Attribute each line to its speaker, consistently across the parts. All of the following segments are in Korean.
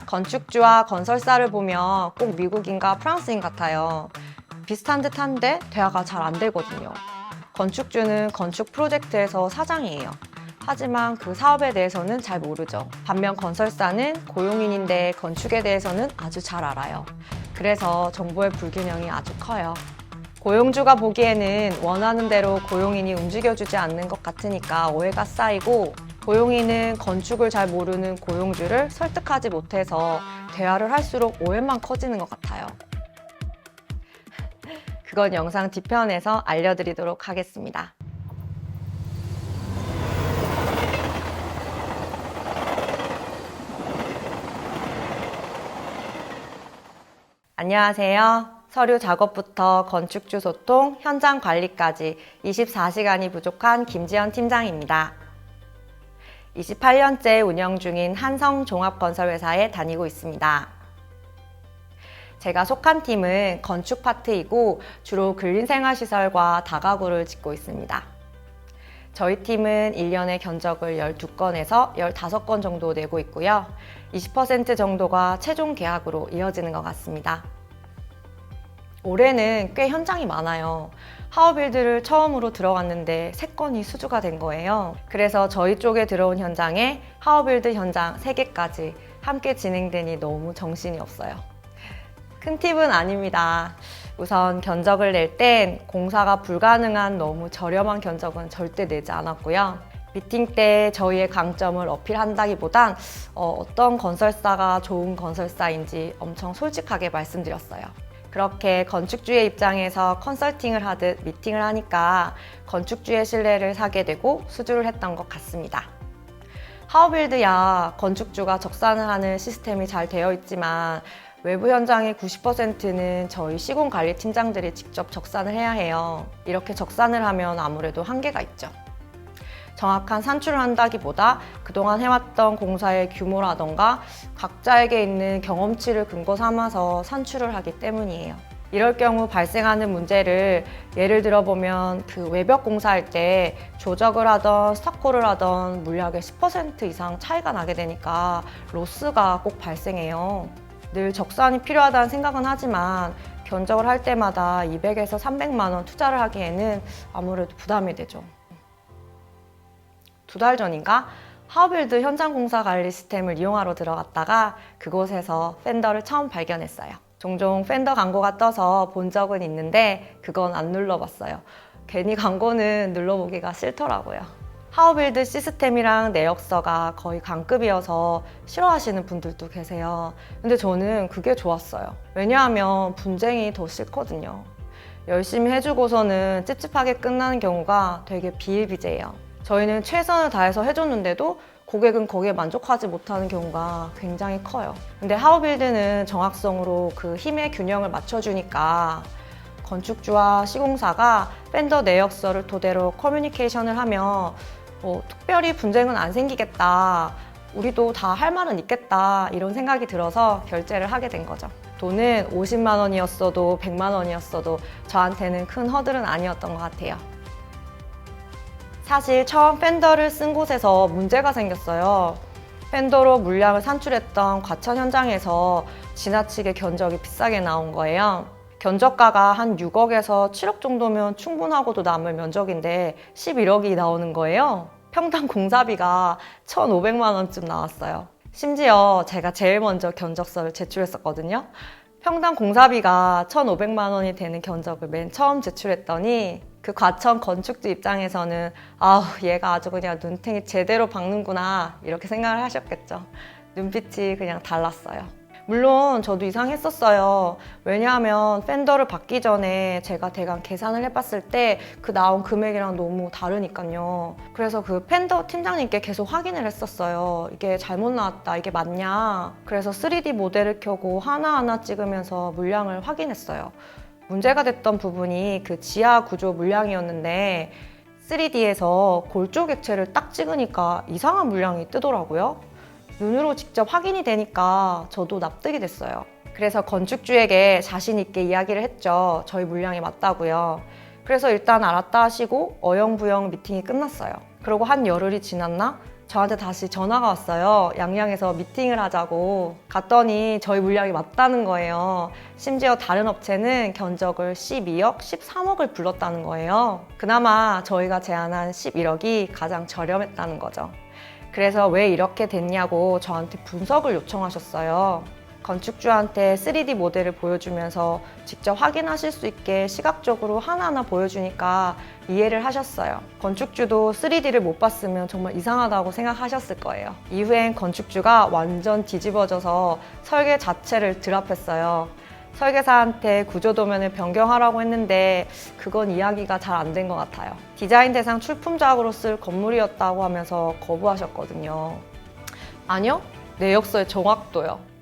Speaker 1: 건축주와 건설사를 보면 꼭 미국인가 프랑스인 같아요. 비슷한 듯 한데 대화가 잘 안 되거든요. 건축주는 건축 프로젝트에서 사장이에요. 하지만 그 사업에 대해서는 잘 모르죠. 반면 건설사는 고용인인데 건축에 대해서는 아주 잘 알아요. 그래서 정보의 불균형이 아주 커요. 고용주가 보기에는 원하는 대로 고용인이 움직여주지 않는 것 같으니까 오해가 쌓이고, 고용인은 건축을 잘 모르는 고용주를 설득하지 못해서 대화를 할수록 오해만 커지는 것 같아요. 그건 영상 뒤편에서 알려드리도록 하겠습니다. 안녕하세요. 서류 작업부터 건축주 소통, 현장 관리까지 24시간이 부족한 김지연 팀장입니다. 28년째 운영 중인 한성종합건설회사에 다니고 있습니다. 제가 속한 팀은 건축 파트이고 주로 근린생활시설과 다가구를 짓고 있습니다. 저희 팀은 1년에 견적을 12건에서 15건 정도 내고 있고요. 20% 정도가 최종 계약으로 이어지는 것 같습니다. 올해는 꽤 현장이 많아요. 하우빌드를 처음으로 들어갔는데 3건이 수주가 된 거예요. 그래서 저희 쪽에 들어온 현장에 하우빌드 현장 3개까지 함께 진행되니 너무 정신이 없어요. 큰 팁은 아닙니다. 우선 견적을 낼 땐 공사가 불가능한 너무 저렴한 견적은 절대 내지 않았고요. 미팅 때 저희의 강점을 어필한다기보단 어떤 건설사가 좋은 건설사인지 엄청 솔직하게 말씀드렸어요. 그렇게 건축주의 입장에서 컨설팅을 하듯 미팅을 하니까 건축주의 신뢰를 사게 되고 수주를 했던 것 같습니다. 하우빌드야 건축주가 적산을 하는 시스템이 잘 되어 있지만 외부 현장의 90%는 저희 시공관리팀장들이 직접 적산을 해야 해요. 이렇게 적산을 하면 아무래도 한계가 있죠. 정확한 산출을 한다기보다 그동안 해왔던 공사의 규모라던가 각자에게 있는 경험치를 근거 삼아서 산출을 하기 때문이에요. 이럴 경우 발생하는 문제를 예를 들어보면 그 외벽 공사할 때 조적을 하던 스타코를 하던 물약의 10% 이상 차이가 나게 되니까 로스가 꼭 발생해요. 늘 적산이 필요하다는 생각은 하지만 견적을 할 때마다 200에서 300만 원 투자를 하기에는 아무래도 부담이 되죠. 2달 전인가 하우빌드 현장 공사 관리 시스템을 이용하러 들어갔다가 그곳에서 팬더를 처음 발견했어요. 종종 팬더 광고가 떠서 본 적은 있는데 그건 안 눌러봤어요. 괜히 광고는 눌러보기가 싫더라고요. 하우빌드 시스템이랑 내역서가 거의 강급이어서 싫어하시는 분들도 계세요. 근데 저는 그게 좋았어요. 왜냐하면 분쟁이 더 싫거든요. 열심히 해주고서는 찝찝하게 끝나는 경우가 되게 비일비재해요. 저희는 최선을 다해서 해줬는데도 고객은 거기에 만족하지 못하는 경우가 굉장히 커요. 근데 하우빌드는 정확성으로 그 힘의 균형을 맞춰주니까 건축주와 시공사가 팬더 내역서를 토대로 커뮤니케이션을 하면 특별히 분쟁은 안 생기겠다, 우리도 다 할 말은 있겠다 이런 생각이 들어서 결제를 하게 된 거죠. 돈은 50만 원이었어도 100만 원이었어도 저한테는 큰 허들은 아니었던 것 같아요. 사실 처음 팬더를 쓴 곳에서 문제가 생겼어요. 팬더로 물량을 산출했던 과천 현장에서 지나치게 견적이 비싸게 나온 거예요. 견적가가 한 6억에서 7억 정도면 충분하고도 남을 면적인데 11억이 나오는 거예요. 평당 공사비가 1,500만 원쯤 나왔어요. 심지어 제가 제일 먼저 견적서를 제출했었거든요. 평당 공사비가 1,500만 원이 되는 견적을 맨 처음 제출했더니 그 과천 건축주 입장에서는 얘가 아주 그냥 눈탱이 제대로 박는구나 이렇게 생각을 하셨겠죠. 눈빛이 그냥 달랐어요. 물론 저도 이상했었어요. 왜냐하면 팬더를 받기 전에 제가 대강 계산을 해봤을 때 그 나온 금액이랑 너무 다르니까요. 그래서 그 팬더 팀장님께 계속 확인을 했었어요. 이게 잘못 나왔다, 이게 맞냐. 그래서 3D 모델을 켜고 하나하나 찍으면서 물량을 확인했어요. 문제가 됐던 부분이 그 지하 구조 물량이었는데 3D에서 골조 객체를 딱 찍으니까 이상한 물량이 뜨더라고요. 눈으로 직접 확인이 되니까 저도 납득이 됐어요. 그래서 건축주에게 자신 있게 이야기를 했죠. 저희 물량이 맞다고요. 그래서 일단 알았다 하시고 어영부영 미팅이 끝났어요. 그리고 한 열흘이 지났나? 저한테 다시 전화가 왔어요. 양양에서 미팅을 하자고. 갔더니 저희 물량이 맞다는 거예요. 심지어 다른 업체는 견적을 12억, 13억을 불렀다는 거예요. 그나마 저희가 제안한 11억이 가장 저렴했다는 거죠. 그래서 왜 이렇게 됐냐고 저한테 분석을 요청하셨어요. 건축주한테 3D 모델을 보여주면서 직접 확인하실 수 있게 시각적으로 하나하나 보여주니까 이해를 하셨어요. 건축주도 3D를 못 봤으면 정말 이상하다고 생각하셨을 거예요. 이후엔 건축주가 완전 뒤집어져서 설계 자체를 드랍했어요. 설계사한테 구조도면을 변경하라고 했는데 그건 이야기가 잘 안 된 것 같아요. 디자인 대상 출품작으로 쓸 건물이었다고 하면서 거부하셨거든요. 아니요, 내역서의 정확도요.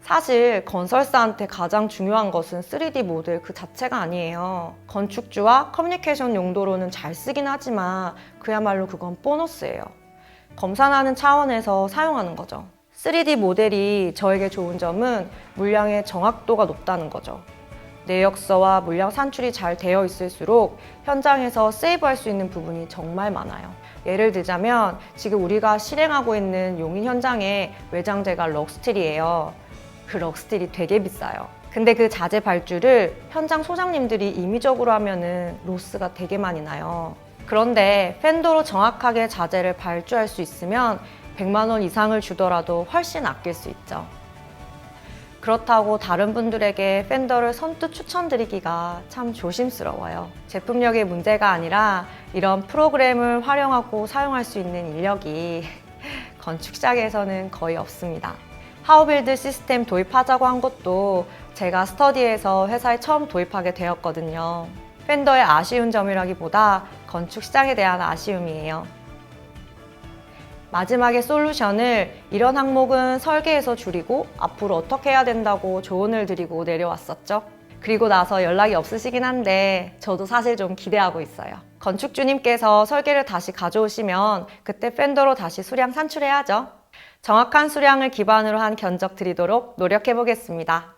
Speaker 1: 사실 건설사한테 가장 중요한 것은 3D 모델 그 자체가 아니에요. 건축주와 커뮤니케이션 용도로는 잘 쓰긴 하지만 그야말로 그건 보너스예요. 검산하는 차원에서 사용하는 거죠. 3D 모델이 저에게 좋은 점은 물량의 정확도가 높다는 거죠. 내역서와 물량 산출이 잘 되어 있을수록 현장에서 세이브할 수 있는 부분이 정말 많아요. 예를 들자면 지금 우리가 실행하고 있는 용인 현장의 외장재가 럭스틸이에요. 그 럭스틸이 되게 비싸요. 근데 그 자재 발주를 현장 소장님들이 임의적으로 하면은 로스가 되게 많이 나요. 그런데 펜더로 정확하게 자재를 발주할 수 있으면 100만 원 이상을 주더라도 훨씬 아낄 수 있죠. 그렇다고 다른 분들에게 펜더를 선뜻 추천드리기가 참 조심스러워요. 제품력의 문제가 아니라 이런 프로그램을 활용하고 사용할 수 있는 인력이 건축 시장에서는 거의 없습니다. 하우빌드 시스템 도입하자고 한 것도 제가 스터디에서 회사에 처음 도입하게 되었거든요. 펜더의 아쉬운 점이라기보다 건축 시장에 대한 아쉬움이에요. 마지막에 솔루션을 이런 항목은 설계에서 줄이고 앞으로 어떻게 해야 된다고 조언을 드리고 내려왔었죠. 그리고 나서 연락이 없으시긴 한데 저도 사실 좀 기대하고 있어요. 건축주님께서 설계를 다시 가져오시면 그때 펜더로 다시 수량 산출해야죠. 정확한 수량을 기반으로 한 견적 드리도록 노력해 보겠습니다.